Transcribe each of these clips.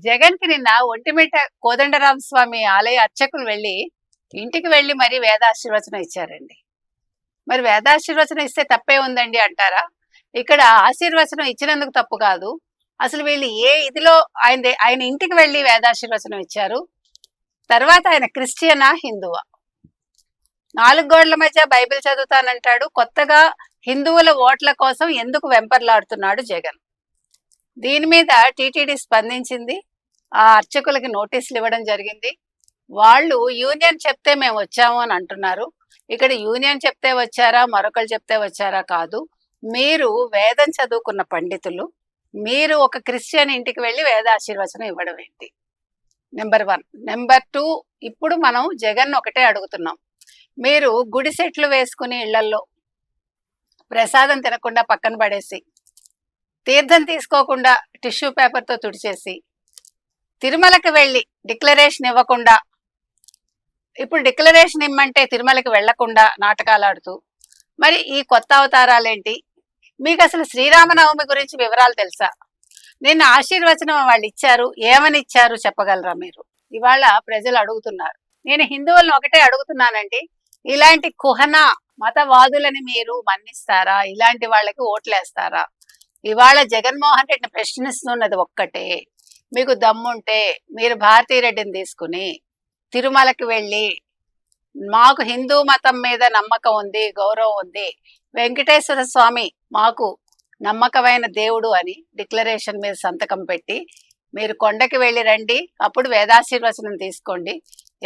జగన్ కి నిన్న ఒంటిమిట్ట కోదండరామ స్వామి ఆలయ అర్చకులు ఇంటికి వెళ్లి మరి వేదాశీర్వచనం ఇచ్చారండి. మరి వేదాశీర్వచనం ఇస్తే తప్పే ఉందండి అంటారా? ఇక్కడ ఆశీర్వచనం ఇచ్చినందుకు తప్పు కాదు. అసలు వీళ్ళు ఏ ఇదిలో ఆయన ఇంటికి వెళ్లి వేదాశీర్వచనం ఇచ్చారు? తర్వాత ఆయన క్రిస్టియనా, హిందువా? 4 గోడల మధ్య బైబిల్ చదువుతానంటాడు. కొత్తగా హిందువుల ఓట్ల కోసం ఎందుకు వెంపర్లాడుతున్నాడు జగన్? దీని మీద టీటీడీ స్పందించింది. ఆ అర్చకులకి నోటీసులు ఇవ్వడం జరిగింది. వాళ్ళు యూనియన్ చెప్తే మేము వచ్చాము అని అంటున్నారు. ఇక్కడ యూనియన్ చెప్తే వచ్చారా, మరొకరు చెప్తే వచ్చారా కాదు. మీరు వేదం చదువుకున్న పండితులు, మీరు ఒక క్రిస్టియన్ ఇంటికి వెళ్ళి వేదాశీర్వచనం ఇవ్వడం ఏంటి? నెంబర్ 1. నెంబర్ 2, ఇప్పుడు మనం జగన్ ఒకటే అడుగుతున్నాం. మీరు గుడి సెట్లు వేసుకుని ఇళ్లల్లో ప్రసాదం తినకుండా పక్కన పడేసి, తీర్థం తీసుకోకుండా టిష్యూ పేపర్తో తుడిచేసి, తిరుమలకి వెళ్ళి డిక్లరేషన్ ఇవ్వకుండా, ఇప్పుడు డిక్లరేషన్ ఇమ్మంటే తిరుమలకి వెళ్లకుండా నాటకాలు ఆడుతూ, మరి ఈ కొత్త అవతారాలేంటి? మీకు అసలు శ్రీరామనవమి గురించి వివరాలు తెలుసా? నిన్న ఆశీర్వచనం వాళ్ళు ఇచ్చారు, ఏమని ఇచ్చారు చెప్పగలరా మీరు? ఇవాళ ప్రజలు అడుగుతున్నారు. నేను హిందువులను ఒకటే అడుగుతున్నానండి, ఇలాంటి కుహన మతవాదులని మీరు మన్నిస్తారా? ఇలాంటి వాళ్ళకి ఓట్లేస్తారా? ఇవాళ జగన్మోహన్ రెడ్డిని ప్రశ్నిస్తున్నది ఒక్కటే, మీకు దమ్ముంటే మీరు భారతీరెడ్డిని తీసుకుని తిరుమలకి వెళ్ళి, మాకు హిందూ మతం మీద నమ్మకం ఉంది, గౌరవం ఉంది, వెంకటేశ్వర స్వామి మాకు నమ్మకమైన దేవుడు అని డిక్లరేషన్ మీద సంతకం పెట్టి మీరు కొండకి వెళ్ళి రండి, అప్పుడు వేదాశీర్వచనం తీసుకోండి,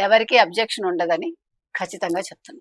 ఎవరికి అబ్జెక్షన్ ఉండదని ఖచ్చితంగా చెప్తున్నాను.